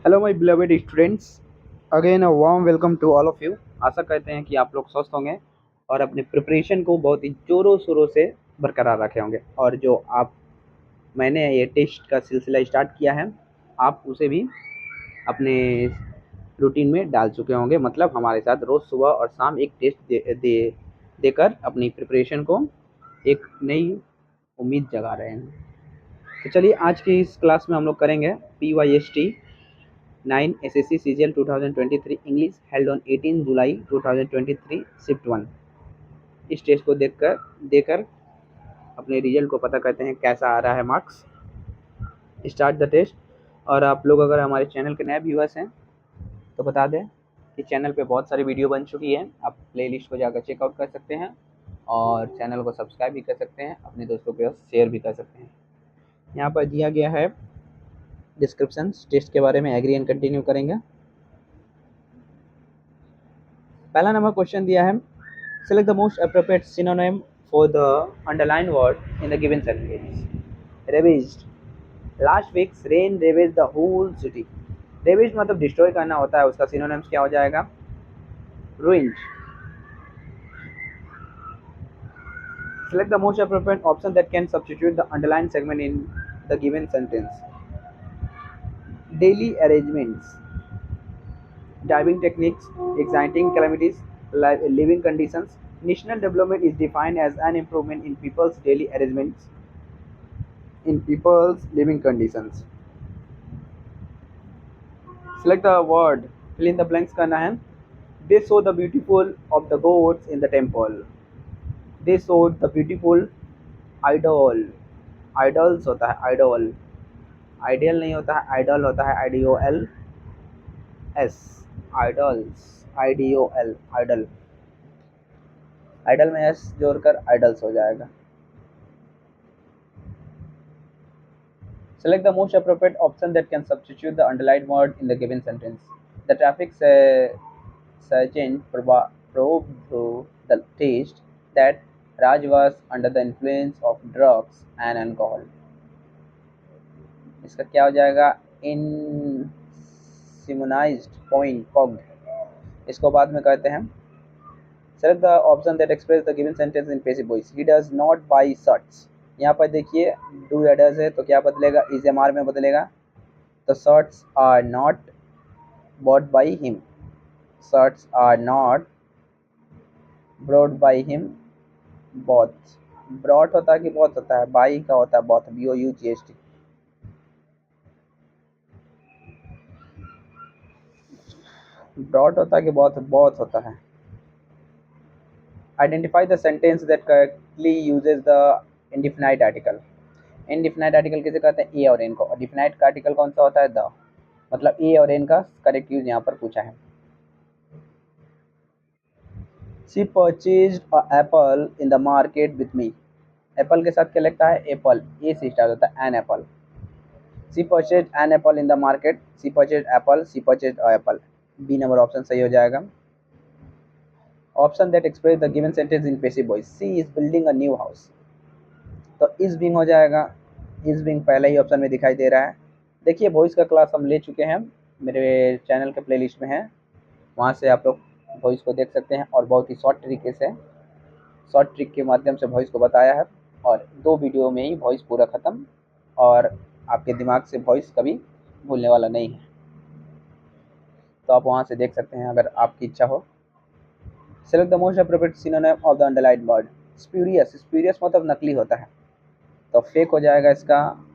Hello my beloved students, again a warm welcome to all of you. आशा करते हैं कि आप लोग स्वस्थ होंगे और अपने प्रिपरेशन को बहुत ही ज़ोरों शोरों से बरकरार रखे होंगे। और जो आप मैंने ये टेस्ट का सिलसिला स्टार्ट किया है, आप उसे भी अपने रूटीन में डाल चुके होंगे। मतलब हमारे साथ रोज़ सुबह और शाम एक टेस्ट देकर अपनी प्रिपरेशन को एक नई उम्मीद जगा रहे हैं। तो चलिए, आज की इस क्लास में हम लोग करेंगे PYST 9 SSC CGL 2023 English held on 18 July 2023 shift 1। इस टेस्ट को देकर अपने रिजल्ट को पता करते हैं कैसा आ रहा है मार्क्स। Start the test. और आप लोग अगर हमारे चैनल के नए व्यूअर्स हैं तो बता दें कि चैनल पे बहुत सारी वीडियो बन चुकी है, आप प्लेलिस्ट को जाकर चेकआउट कर सकते हैं और चैनल को सब्सक्राइब भी कर सकते हैं, अपने दोस्तों के साथ शेयर भी कर सकते हैं। यहाँ पर दिया गया है डिस्क्रिप्शन टेस्ट के बारे में, एग्री एंड कंटिन्यू करेंगे। पहला नंबर क्वेश्चन दिया है, select the most appropriate synonym for the underlined word in the given sentence. Ravaged. Last week's rain ravaged the whole city. Ravaged मतलब डिस्ट्रॉय करना होता है, उसका सिनोनिम्स क्या हो जाएगा? Ruined. Select the most appropriate option that can substitute the underlined segment in the given sentence. Daily arrangements. Diving techniques, exciting calamities, living conditions. National development is defined as an improvement in people's daily arrangements in people's living conditions. Select the word, fill in the blanks करना है। They saw the beautiful of the goats in the temple. They saw the beautiful idol. Idols होता है idol. Ideal नहीं होता है, idol होता है IDOL S. Idols. IDOL. Idol. Idol में S जोड़कर idols हो जाएगा। Select the most appropriate option that can substitute the underlined word in the given sentence. The traffic sergeant proved the test that Raj was under the influence of drugs and alcohol. इसका क्या हो जाएगा? Inseminized point cogged. इसको बाद में कहते हैं। Select the option that express the given sentence in passive voice. He does not buy shirts. यहाँ पर देखिए do या does है तो क्या बदलेगा? is MR में बदलेगा। The shirts are not bought by him. Shirts are not brought by him. Bought. Brought होता है कि bought होता है? buy का होता है bought. BOUGHT. brought होता है कि bought होता है? Identify the sentence that correctly uses the indefinite article. इनडिफिनाइट article किसे कहते हैं? ए और एन को। और डिफिनाइट का आर्टिकल कौन सा होता है? द। मतलब ए और एन का करेक्ट यूज यहाँ पर पूछा है। She purchased a Apple in the market with me. Apple के साथ क्या लगता है? एप्पल। ए से स्टार्ट होता है, an apple. She purchased an apple in the market. She purchased apple, she purchased a apple. B number option सही हो जाएगा। Option that express the given sentence in passive voice. She is building a new house, तो is being हो जाएगा। Is being पहले ही option में दिखाई दे रहा है। देखिए वॉइस का क्लास हम ले चुके हैं, मेरे चैनल के प्लेलिस्ट में है, वहाँ से आप लोग वॉइस को देख सकते हैं। और बहुत ही शॉर्ट तरीके से, शॉर्ट ट्रिक के माध्यम से वॉइस को बताया है और 2 वीडियो में ही वॉइस पूरा ख़त्म, और आपके दिमाग से वॉइस कभी भूलने वाला नहीं है, तो आप वहाँ से देख सकते हैं अगर आपकी इच्छा हो। Select the most appropriate synonym of the underlined word. Spurious. Spurious मतलब नकली होता है, तो फेक हो जाएगा इसका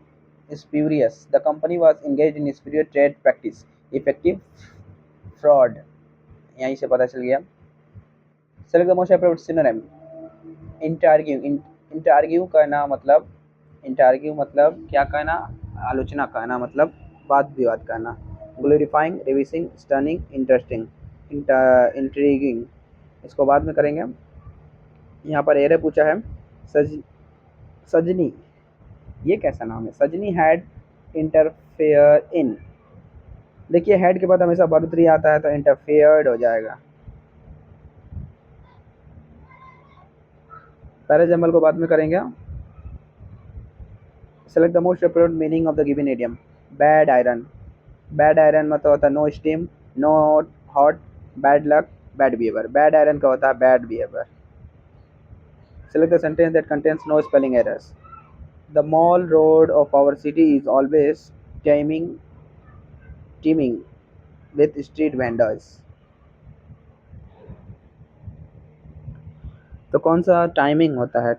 spurious. The company was engage in spurious trade practice. Effective fraud, यहीं से पता चल गया। Select the most appropriate synonym. Intrigue. Intrigue कहना मतलब, इंटारग्यू मतलब क्या कहना? आलोचना कहना, मतलब वाद विवाद कहना। ग्लोरीफाइंग, रिविसिंग, स्टनिंग, इंटरेस्टिंग, इंट्रीगिंग, इसको बाद में करेंगे। यहाँ पर एरे पूछा है सजनी, ये कैसा नाम है? सजनी हैड इंटरफेयर इन। देखिए हेड के बाद हमेशा बढ़ोतरी आता है तो इंटरफेयर्ड हो जाएगा। पहले जमल को बाद में करेंगे। Select the most appropriate meaning of the given idiom. Bad iron. Bad iron मतलब होता है no steam, no hot, bad luck, bad behaviour. Bad iron का होता है bad behaviour. Select the sentence that contains no spelling errors. The mall road of our city is always teeming, teeming with street vendors. तो कौन सा timing होता है?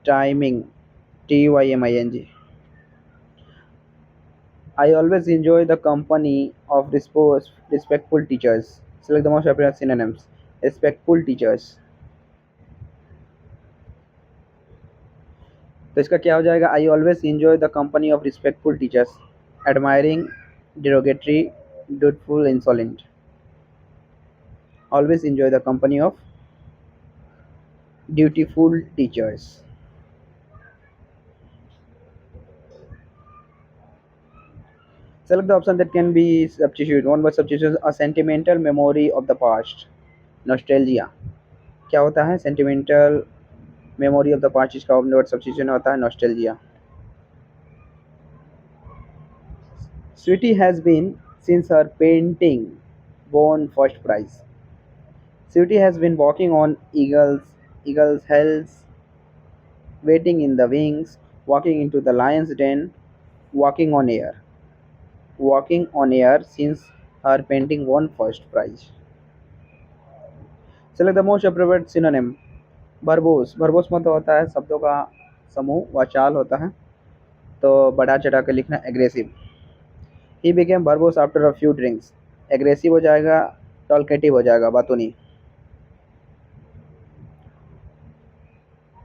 Timing, TYMING. I always enjoy the company of respectful teachers. Select the most appropriate synonyms. Respectful teachers. तो इसका क्या हो जाएगा? I always enjoy the company of respectful teachers. Admiring, derogatory, dutiful, insolent. Always enjoy the company of dutiful teachers. Select the option that can be substituted. One word substitution: a sentimental memory of the past. Nostalgia. क्या होता है? Sentimental memory of the past. इसका word substitution होता है nostalgia. Sweetie has been since her painting won first prize. Sweetie has been walking on eagles' heels, waiting in the wings, walking into the lion's den, walking on air. Walking on air since her painting won first prize. Select the most appropriate synonym. Verbose. Verbose मतलब होता है शब्दों का समूह व चाल होता है, तो बढ़ा चढ़ा के लिखना aggressive. He became verbose after a few drinks. Aggressive हो जाएगा, टॉलकेटिव हो जाएगा, बातूनी.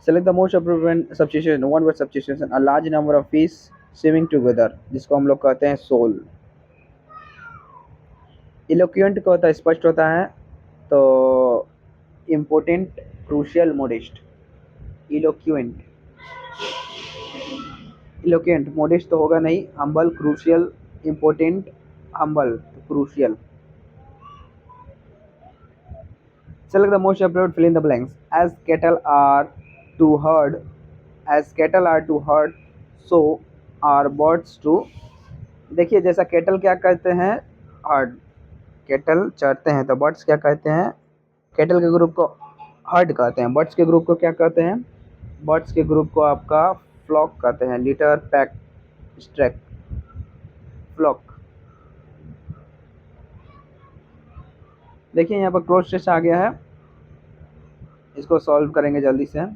Select the most appropriate substitution. One word substitution. A large number of fish swimming together, जिसको हम लोग कहते हैं soul. Eloquent का होता है स्पष्ट होता है, तो important, crucial, modest. Eloquent. Eloquent, modest तो होगा नहीं. Humble, crucial, important, humble, crucial. Select the most appropriate, fill in the blanks. As cattle are to herd, so are birds to. देखिए जैसा कैटल क्या कहते हैं? हर्ड. कैटल चरते हैं, तो बर्ड्स क्या कहते हैं? कैटल के ग्रुप को हर्ड कहते हैं. बर्ड्स के ग्रुप को क्या कहते हैं? बर्ड्स के ग्रुप को आपका फ्लॉक कहते हैं. Litter, pack, streak, flock. देखिए यहाँ पर क्लोज टेस्ट आ गया है, इसको सॉल्व करेंगे जल्दी से.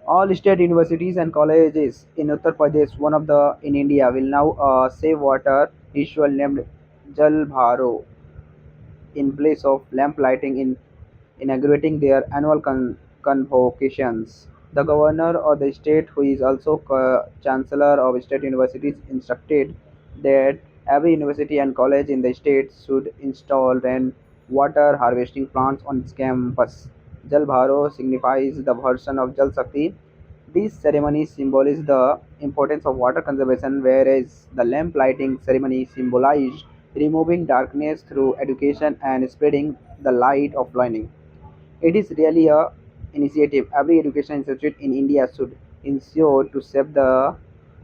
All state universities and colleges in Uttar Pradesh, one of the in India, will now save water ritual named Jal Bharo in place of lamp lighting in inaugurating their annual convocations. The governor of the state, who is also chancellor of state universities, instructed that every university and college in the state should install rain water harvesting plants on its campus. Jal Bharo signifies the version of Jal Shakti. These ceremonies symbolize the importance of water conservation, whereas the lamp lighting ceremony symbolized removing darkness through education and spreading the light of learning. It is really a initiative every education institute in India should ensure to save the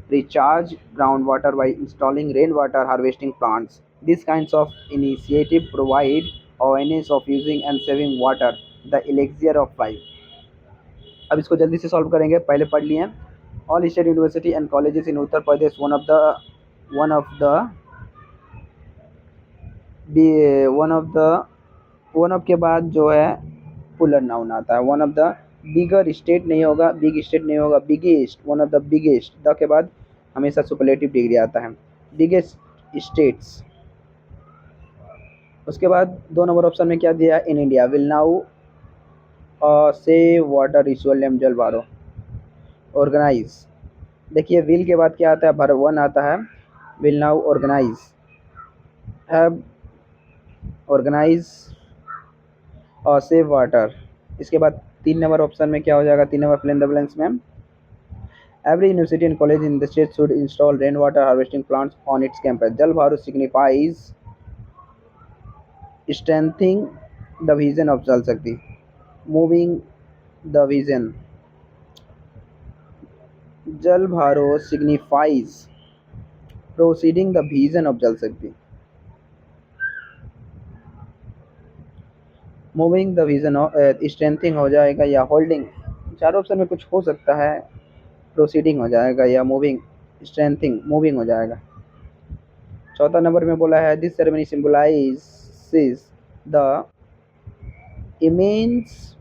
recharge groundwater by installing rainwater harvesting plants. These kinds of initiative provide awareness of using and saving water, the elixir of life. अब इसको जल्दी से solve करेंगे. पहले पढ़ लिए हैं. All state university and colleges in Uttar Pradesh, one of the one of के बाद जो है पुलर नाउन आता है. One of the bigger state नहीं होगा, बिग स्टेट नहीं होगा, biggest. One of the biggest, the के बाद हमेशा सुपरलेटिव डिग्री आता है. Biggest states. उसके बाद 2 नंबर ऑप्शन में क्या दिया? In India will now save water ritual name जल बारो. ऑर्गेनाइज. देखिए विल के बाद क्या आता है? भर 1 आता है. Will now organise, have organise और सेव वाटर. इसके बाद 3 नंबर ऑप्शन में क्या हो जाएगा? 3 number fill in the blanks में. Every university and college in the state should install rain water harvesting plants on its campus. जल भारो signifies strengthening the vision of Jal Shakti, moving the vision. Jal Bharo signifies proceeding the vision of जल शक्ति, moving the vision of strengthening हो जाएगा या holding, चारों option में कुछ हो सकता है। प्रोसीडिंग हो जाएगा या मूविंग, स्ट्रेंथिंग मूविंग हो जाएगा। चौथा नंबर में बोला है this ceremony symbolises the immense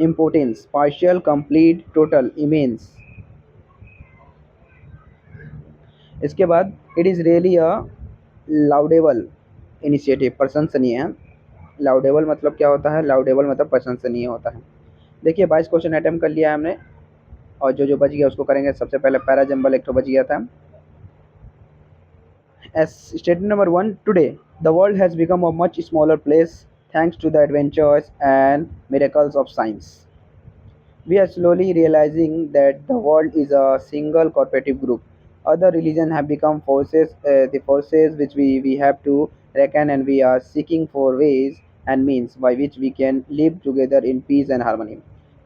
importance, partial, complete, total, immense. इसके बाद it is really a laudable initiative, प्रशंसनीय है। लाउडेबल मतलब क्या होता है? लाउडेबल मतलब प्रशंसनीय होता है। देखिए 22 क्वेश्चन अटेम्प्ट कर लिया है हमने, और जो बच गया उसको करेंगे। सबसे पहले पैरा जंबल एक तो बच गया था। As statement number 1, today the world has become a much smaller place thanks to the adventures and miracles of science. We are slowly realizing that the world is a single cooperative group. Other religions have become the forces which we have to reckon, and we are seeking for ways and means by which we can live together in peace and harmony.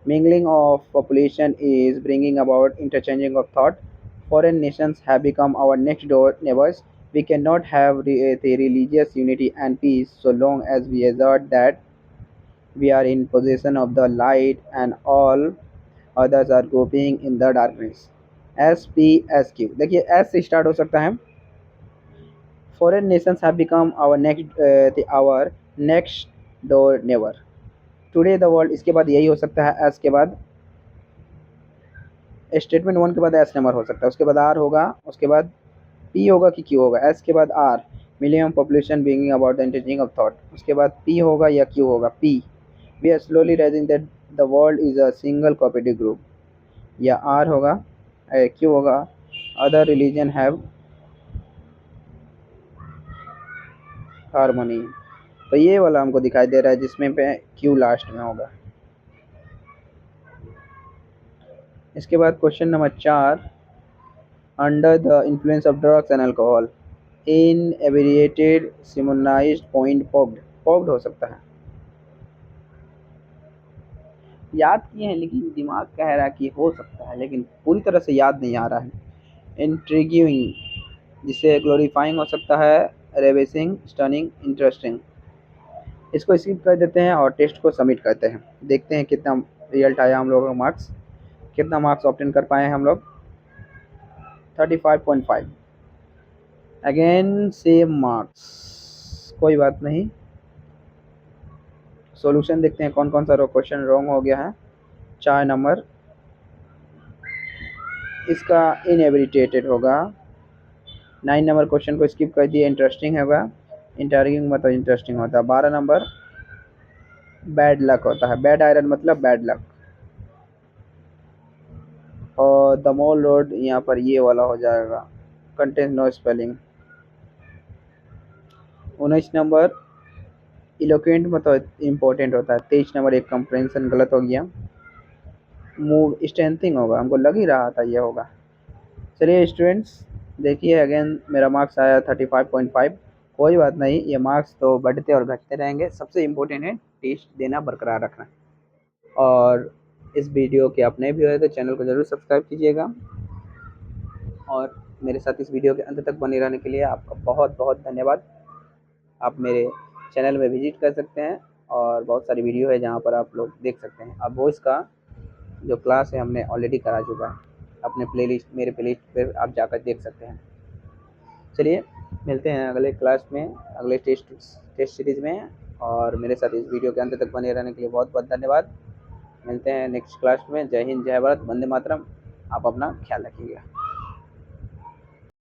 Mingling of population is bringing about interchanging of thought. Foreign nations have become our next door neighbors. We cannot have the religious unity and peace so long as we assert that we are in possession of the light and all others are groping in the darkness. S P S Q, देखिए S से start हो सकता है। Foreign nations have become our next door neighbour, today the world, इसके बाद यही हो सकता है। एस के बाद स्टेटमेंट 1 के बाद एस नंबर हो सकता है, उसके बाद आर होगा, उसके बाद पी होगा कि क्यू होगा। एस के बाद R, million population bringing about the interchanging of thought, उसके बाद पी होगा या क्यू होगा। P, we are slowly rising that the world is a single cooperative group, या आर होगा, क्यू होगा, अदर रिलीजन हैव हारमोनी। तो ये वाला हमको दिखाई दे रहा है जिसमें पे क्यू लास्ट में होगा। इसके बाद question number 4, under the influence of drugs and alcohol inebriated simonized point poked, poked हो सकता है। याद किए हैं लेकिन दिमाग कह रहा है कि हो सकता है, लेकिन पूरी तरह से याद नहीं आ रहा है। इंट्रिग्यूइंग, जिसे ग्लोरीफाइंग हो सकता है, रेवेसिंग, स्टनिंग, इंटरेस्टिंग। इसको स्किप कर देते हैं और टेस्ट को सबमिट करते हैं। देखते हैं कितना रिजल्ट आया हम लोगों का, मार्क्स कितना मार्क्स ऑब्टेन कर पाए हैं हम लोग। 35.5, अगेन सेम मार्क्स, कोई बात नहीं। सॉल्यूशन देखते हैं कौन कौन सा क्वेश्चन रॉन्ग हो गया है। 4 नंबर इसका इनएबिलिटेटेड होगा। 9 नंबर क्वेश्चन को स्किप कर दिए, इंटरेस्टिंग होगा, इंटरिंग मतलब इंटरेस्टिंग होता है। 12 नंबर बैड लक होता है, बैड आयरन मतलब बैड लक। और द मॉल रोड यहाँ पर ये वाला हो जाएगा, content no spelling. 19 number eloquent मतलब इम्पोर्टेंट होता है। 23 नंबर एक कंप्रेंशन गलत हो गया। मूव स्ट्रेंथिंग होगा, हमको लग ही रहा था ये होगा। चलिए स्टूडेंट्स, देखिए अगेन मेरा मार्क्स आया 35.5। कोई बात नहीं, ये मार्क्स तो बढ़ते और घटते रहेंगे, सबसे इम्पोर्टेंट है टेस्ट देना बरकरार रखना। और इस वीडियो के अपने भी हुए तो चैनल को ज़रूर सब्सक्राइब कीजिएगा, और मेरे साथ इस वीडियो के अंत तक बने रहने के लिए आपका बहुत बहुत धन्यवाद। आप मेरे चैनल में विजिट कर सकते हैं, और बहुत सारी वीडियो है जहाँ पर आप लोग देख सकते हैं। अब वॉइस का जो क्लास है हमने ऑलरेडी करा चुका है, अपने प्लेलिस्ट, मेरे प्लेलिस्ट पे आप जाकर देख सकते हैं। चलिए मिलते हैं अगले क्लास में, अगले टेस्ट सीरीज़ में, और मेरे साथ इस वीडियो के अंत तक बने रहने के लिए बहुत बहुत धन्यवाद। मिलते हैं नेक्स्ट क्लास में। जय हिंद, जय भारत, वंदे मातरम। आप अपना ख्याल रखिएगा।